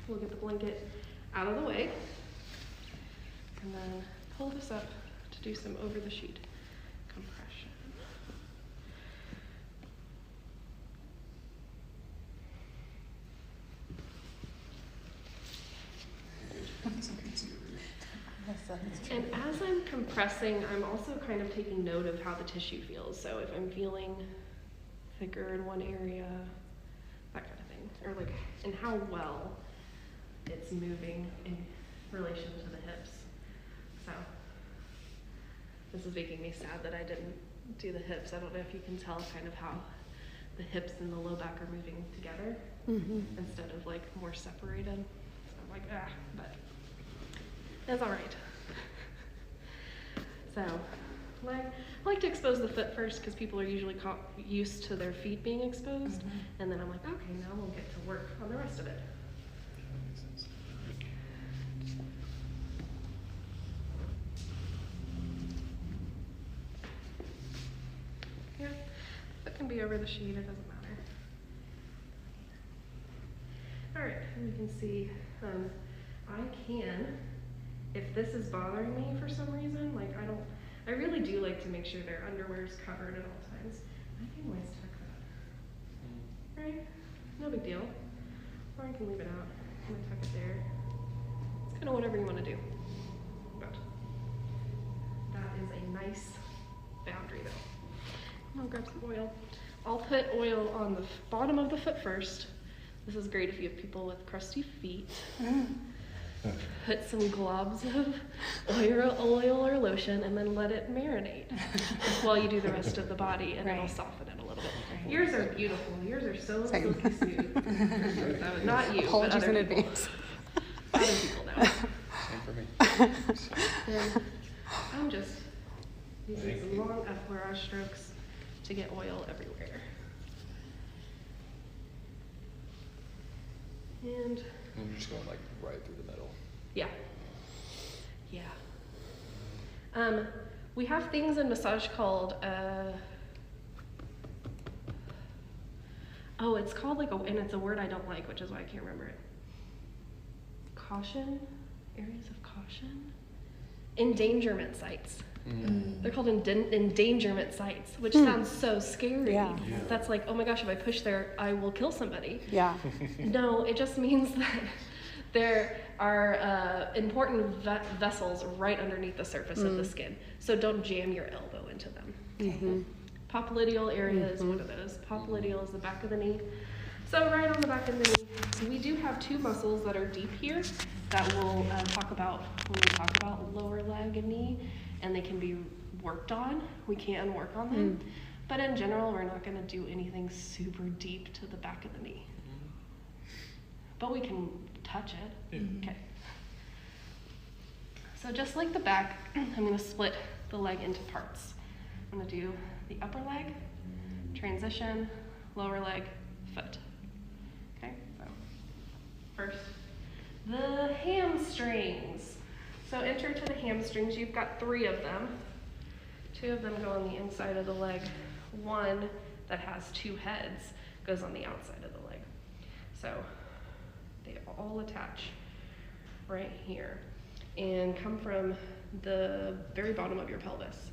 We'll get the blanket out of the way, and then pull this up to do some over the sheet compression. And as I'm compressing, I'm also kind of taking note of how the tissue feels. So if I'm feeling thicker in one area, that kind of thing, or like, and how well it's moving in relation to the hips. So this is making me sad that I didn't do the hips. I don't know if you can tell kind of how the hips and the low back are moving together instead of like more separated. So I'm like, but that's all right. So I like to expose the foot first because people are usually used to their feet being exposed. And then I'm like, okay, now we'll get to work on the rest of it. Yeah, that can be over the sheet, it doesn't matter. All right, and you can see I can, if this is bothering me for some reason, like I really do like to make sure their underwear is covered at all times. I can always tuck that, right? No big deal. Or I can leave it out. I'm gonna tuck it there. It's kind of whatever you want to do. But that is a nice boundary though. I'll grab some oil. I'll put oil on the bottom of the foot first. This is great if you have people with crusty feet. Put some globs of oil or lotion and then let it marinate while you do the rest of the body, and it'll soften it a little bit. Yours are beautiful. Yours are so silky smooth. So not you, but other people. Other people now. Same for me. And I'm just using some long effleurage strokes to get oil everywhere. And you're just going like right through the middle. Yeah. Yeah. We have things in massage called, it's called like and it's a word I don't like, which is why I can't remember it. Caution? Areas of caution? Endangerment sites. They're called endangerment sites, which sounds so scary. Yeah. That's like, oh my gosh, if I push there, I will kill somebody. Yeah. No, it just means that there are important vessels right underneath the surface of the skin. So don't jam your elbow into them. Okay? Popliteal area is one of those. Popliteal is the back of the knee. So right on the back of the knee, we do have two muscles that are deep here that we'll talk about when we talk about lower leg and knee, and they can be worked on. We can work on them. But in general, we're not going to do anything super deep to the back of the knee. But we can touch it. Okay. So just like the back, I'm going to split the leg into parts. I'm going to do the upper leg, transition, lower leg, foot. Okay, so first, the hamstrings. So enter to the hamstrings. You've got 3 of them. 2 of them go on the inside of the leg. One that has 2 heads goes on the outside of the leg. So they all attach right here and come from the very bottom of your pelvis.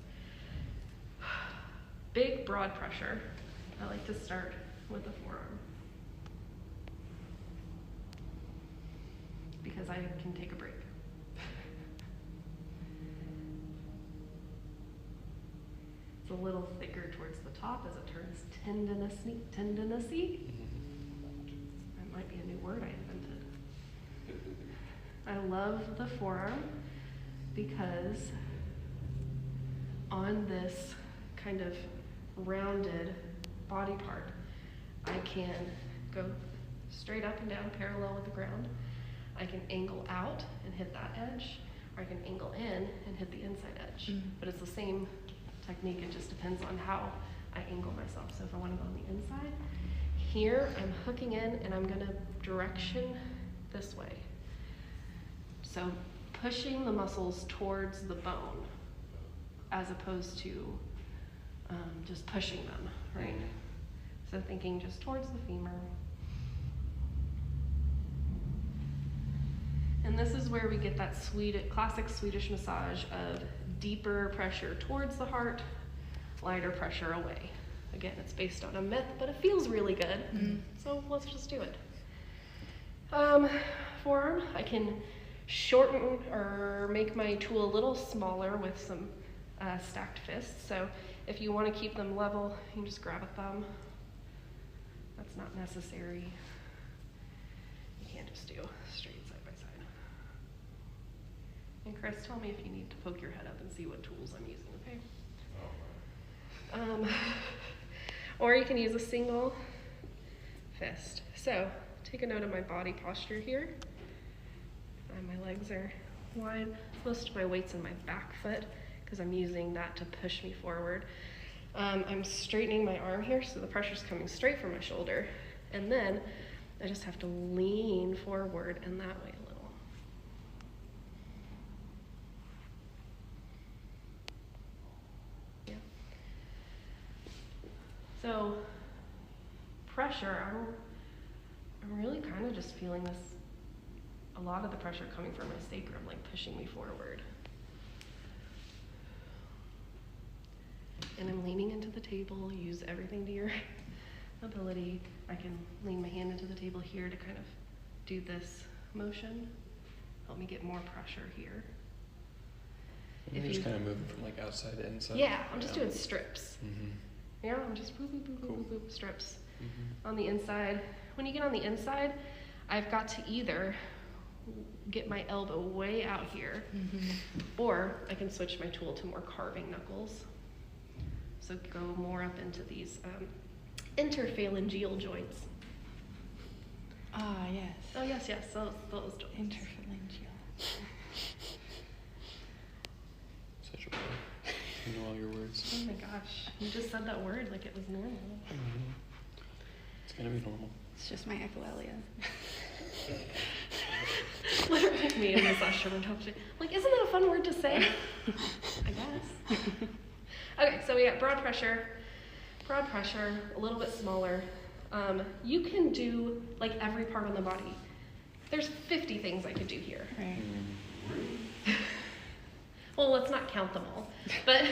Big, broad pressure. I like to start with the forearm because I can take a break. It's a little thicker towards the top as it turns tendinousy. That might be a new word I invented. I love the forearm because on this kind of rounded body part, I can go straight up and down parallel with the ground. I can angle out and hit that edge, or I can angle in and hit the inside edge. But it's the same technique, it just depends on how I angle myself. So if I want to go on the inside, here I'm hooking in and I'm going to direction this way. So pushing the muscles towards the bone as opposed to just pushing them, right? So thinking just towards the femur. And this is where we get that classic Swedish massage of deeper pressure towards the heart, lighter pressure away. Again, it's based on a myth, but it feels really good. So let's just do it. Forearm, I can shorten or make my tool a little smaller with some stacked fists. So if you want to keep them level, you can just grab a thumb. That's not necessary. You can't just do straight side by side. And Chris, tell me if you need to poke your head up and see what tools I'm using, okay? Or you can use a single fist. So take a note of my body posture here. My legs are wide. Most of my weight's in my back foot because I'm using that to push me forward. I'm straightening my arm here so the pressure's coming straight from my shoulder. And then I just have to lean forward and that way a little. Yeah. So pressure, I'm really kind of just feeling this, a lot of the pressure coming from my sacrum, like pushing me forward. And I'm leaning into the table, use everything to your ability. I can lean my hand into the table here to kind of do this motion, help me get more pressure here. You're just kind of moving from like outside to inside. Yeah, I'm just doing strips. Mm-hmm. Yeah, I'm just boop, boop, boop, Cool. boop, boop, strips. Mm-hmm. On the inside. When you get on the inside, I've got to either get my elbow way out here, or I can switch my tool to more carving knuckles. So go more up into these interphalangeal joints. Ah, yes. Oh yes, those joints. Interphalangeal. Such a word. You know all your words. Oh my gosh, you just said that word like it was normal. Mm-hmm. It's gonna be normal. It's just my echolalia. Literally me and massage terminology. Like, isn't that a fun word to say? I guess. Okay, so we got broad pressure, a little bit smaller. You can do like every part on the body. There's 50 things I could do here. Right. Well, let's not count them all, but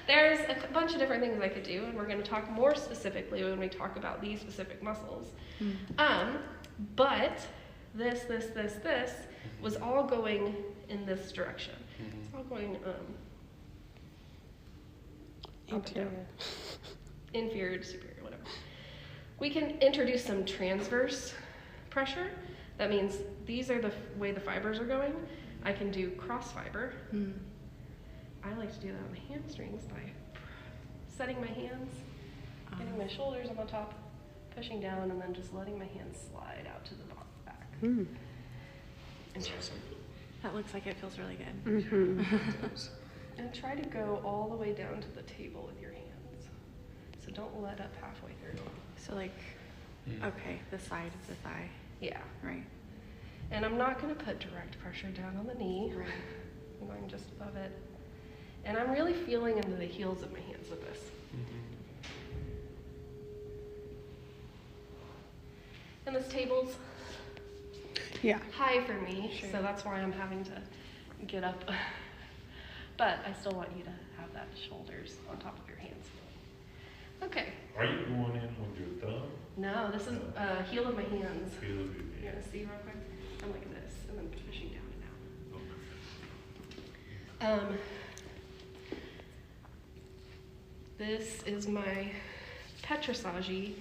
there's a bunch of different things I could do, and we're going to talk more specifically when we talk about these specific muscles. But this was all going in this direction. It's all going up and down. Inferior to superior, whatever. We can introduce some transverse pressure. That means these are the way the fibers are going. I can do cross fiber. I like to do that on the hamstrings by setting my hands, getting my shoulders on the top, pushing down, and then just letting my hands slide out to the back. Awesome. That looks like it feels really good. It does. And try to go all the way down to the table with your hands. So don't let up halfway through. So like, okay, the side of the thigh. Yeah. Right. And I'm not going to put direct pressure down on the knee. Right. I'm going just above it. And I'm really feeling into the heels of my hands with this. And this table's high for me, so that's why I'm having to get up. But I still want you to have that shoulders on top of your hands. Okay. Are you going in with your thumb? No, this is heel of my hands. Heel of your hand. You're gonna see real quick? I'm like this, and then pushing down and out. Okay. This is my petrissage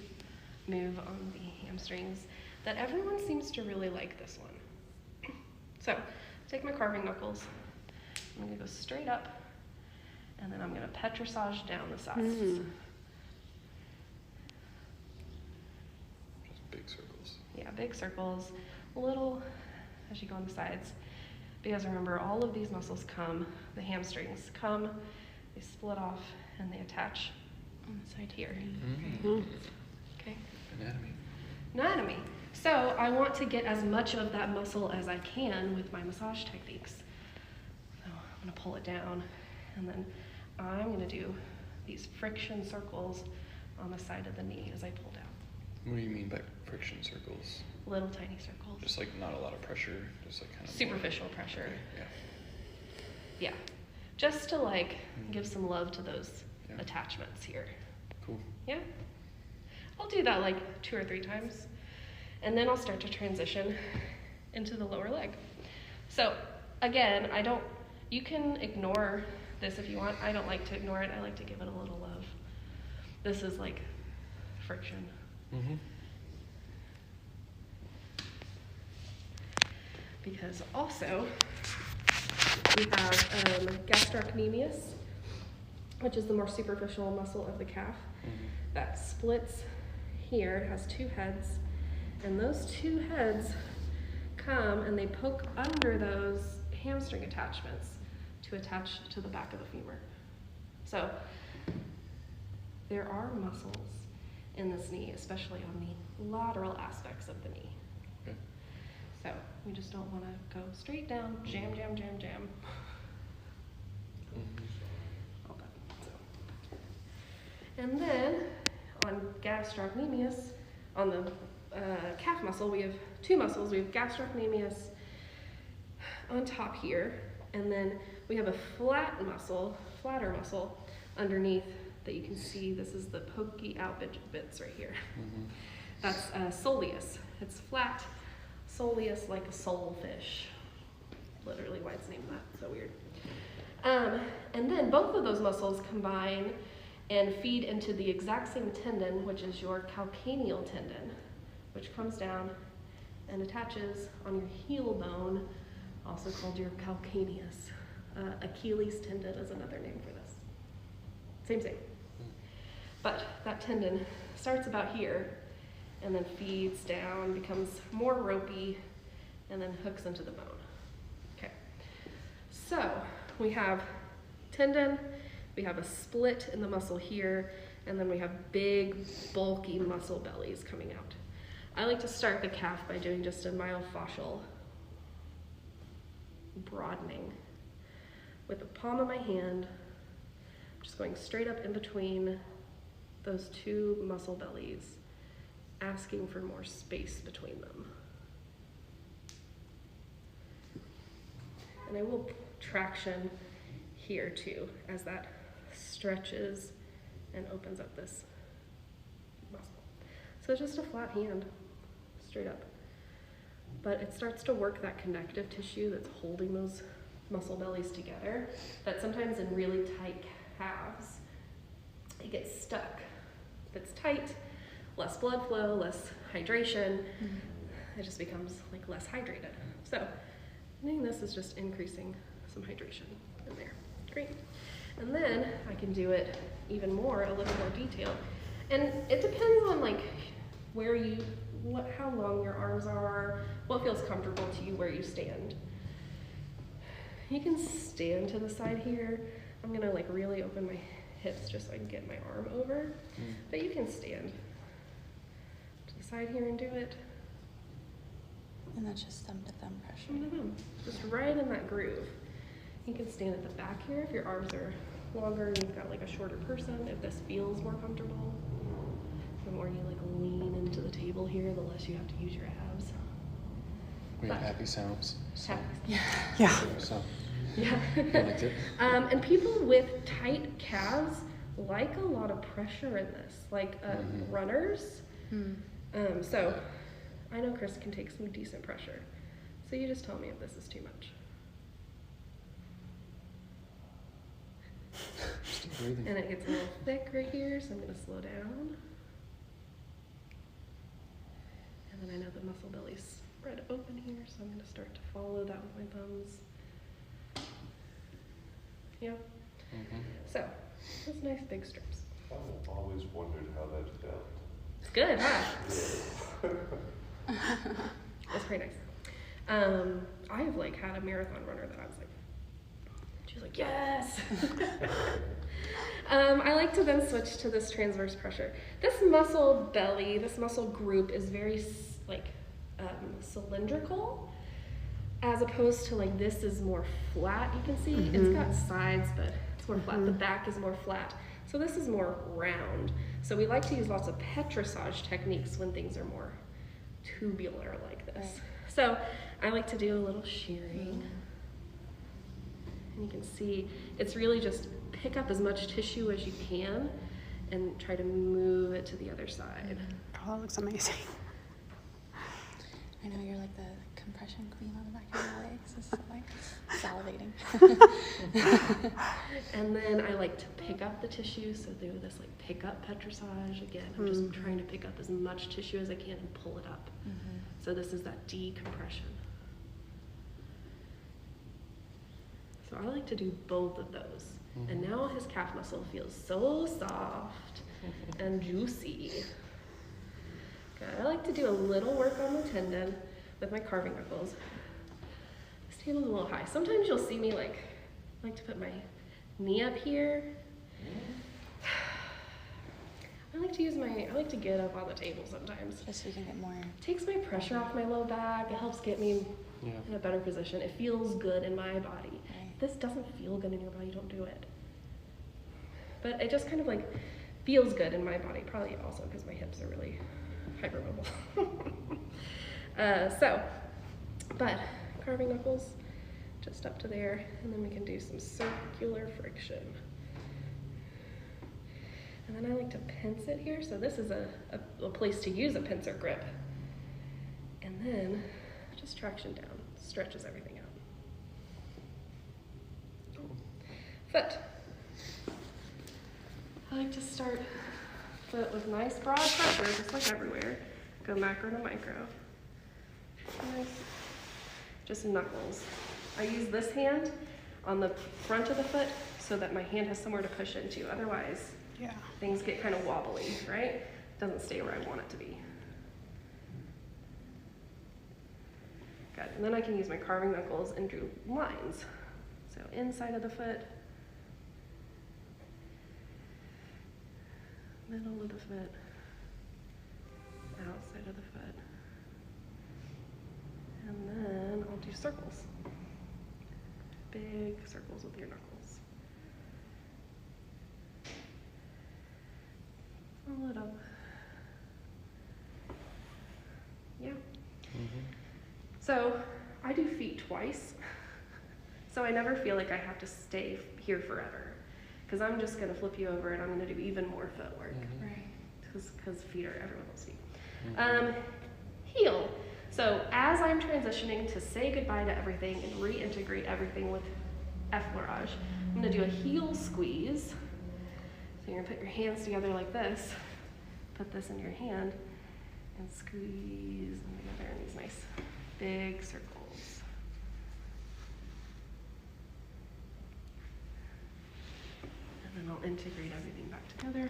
move on the hamstrings that everyone seems to really like this one. So, take my carving knuckles. I'm gonna go straight up, and then I'm gonna petrissage down the sides. Just big circles. Yeah, big circles, little as you go on the sides. Because remember, all of these muscles come, the hamstrings come, they split off, and they attach on the side here. Okay? Anatomy. So I want to get as much of that muscle as I can with my massage techniques. So I'm gonna pull it down, and then I'm gonna do these friction circles on the side of the knee as I pull down. What do you mean by friction circles? Little tiny circles. Just like not a lot of pressure, just like kind of Superficial pressure. Okay, Yeah. Just to like give some love to those Yeah. attachments here. Cool. Yeah. I'll do that like 2 or 3 times. And then I'll start to transition into the lower leg. So again, you can ignore this if you want. I don't like to ignore it. I like to give it a little love. This is like friction. Mm-hmm. Because also we have gastrocnemius, which is the more superficial muscle of the calf that splits here. It has 2 heads, and those 2 heads come and they poke under those hamstring attachments to attach to the back of the femur. So there are muscles in this knee, especially on the lateral aspects of the knee. Okay. So we just don't want to go straight down, jam, jam, jam, jam. All that. So. And then on gastrocnemius, on the calf muscle, we have 2 muscles. We have gastrocnemius on top here, and then we have a flatter muscle underneath that you can see. This is the pokey out bits right here. Mm-hmm. That's soleus. It's flat, soleus, like a soulfish. Literally why it's named that, so weird. And then both of those muscles combine and feed into the exact same tendon, which is your calcaneal tendon, which comes down and attaches on your heel bone, also called your calcaneus. Achilles tendon is another name for this. Same. But that tendon starts about here and then feeds down, becomes more ropey, and then hooks into the bone. Okay. So we have tendon, we have a split in the muscle here, and then we have big, bulky muscle bellies coming out. I like to start the calf by doing just a myofascial broadening. With the palm of my hand, just going straight up in between those 2 muscle bellies, asking for more space between them. And I will traction here too, as that stretches and opens up this muscle. So it's just a flat hand, straight up. But it starts to work that connective tissue that's holding those muscle bellies together, that sometimes in really tight calves, it gets stuck. If it's tight, less blood flow, less hydration, it just becomes like less hydrated. So doing this is just increasing some hydration in there. Great. And then I can do it even more, a little more detailed. And it depends on like how long your arms are, what feels comfortable to you where you stand. You can stand to the side here. I'm gonna like really open my hips just so I can get my arm over. But you can stand to the side here and do it. And that's just thumb to thumb pressure. Thumb to thumb. Just right in that groove. You can stand at the back here if your arms are longer and you've got like a shorter person, if this feels more comfortable. The more you like lean into the table here, the less you have to use your abs. We have happy sounds. So. Happy. Yeah. So. Yeah. I liked it. And people with tight calves like a lot of pressure in this, like runners. So I know Chris can take some decent pressure. So you just tell me if this is too much. Still breathing. And it gets a little thick right here, so I'm going to slow down. And then I know the muscle belly's spread open here, so I'm going to start to follow that with my thumbs. Yeah. So, those nice big strips. I've always wondered how that felt. It's good, huh? That's pretty nice. I've like had a marathon runner that I was like, she's like, yes. I like to then switch to this transverse pressure. This muscle belly, this muscle group is very like cylindrical, as opposed to like this is more flat. You can see it's got sides, but it's more flat. The back is more flat. So this is more round. So we like to use lots of petrissage techniques when things are more tubular like this. Right. So I like to do a little shearing. And you can see it's really just pick up as much tissue as you can and try to move it to the other side. Oh, that looks amazing. I know you're like the compression queen on the back of your legs. This is like salivating. And then I like to pick up the tissue, so do this like pick up petrissage. Again, I'm just trying to pick up as much tissue as I can and pull it up. So this is that decompression. So I like to do both of those. And now his calf muscle feels so soft and juicy. Good. I like to do a little work on the tendon with my carving knuckles. This table's a little high. Sometimes you'll see me like to put my knee up here. I like to get up on the table sometimes. Just so you can get more. It takes my pressure off my low back. It helps get me in a better position. It feels good in my body. Right. If this doesn't feel good in your body, don't do it. But it just kind of like feels good in my body. Probably also because my hips are really hypermobile. But carving knuckles just up to there, and then we can do some circular friction. And then I like to pinch it here, so this is a place to use a pincer grip. And then just traction down, stretches everything out. Foot. I like to start foot with nice broad pressure, just like everywhere. Go macro to micro. Nice. Just knuckles. I use this hand on the front of the foot so that my hand has somewhere to push into. Otherwise, things get kind of wobbly, right? It doesn't stay where I want it to be. Good. And then I can use my carving knuckles and do lines. So inside of the foot, middle of the foot, outside of the foot. And then I'll do circles. Big circles with your knuckles. Roll it up. Yeah. So I do feet twice. So I never feel like I have to stay here forever. Because I'm just going to flip you over and I'm going to do even more footwork. Right. Because feet are everyone's feet. Heel. So as I'm transitioning to say goodbye to everything and reintegrate everything with effleurage, I'm going to do a heel squeeze. So you're going to put your hands together like this, put this in your hand, and squeeze them together in these nice big circles. And then I'll integrate everything back together.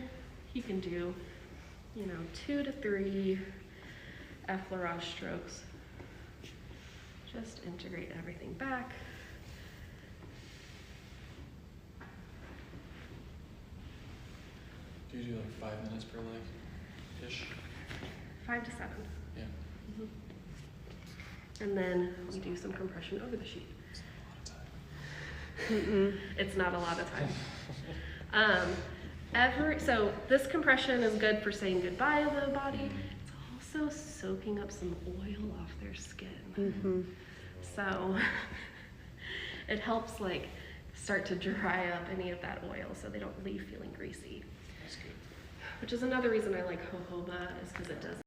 You can do, 2 to 3 effleurage strokes. Just integrate everything back. Do you do like 5 minutes per leg-ish? 5 to 7. Yeah. And then we do some compression over the sheet. It's not a lot of time. It's not a lot of time. So this compression is good for saying goodbye to the body. It's also soaking up some oil off their skin. So it helps start to dry up any of that oil so they don't leave feeling greasy. That's good. Which is another reason I like jojoba, is because it does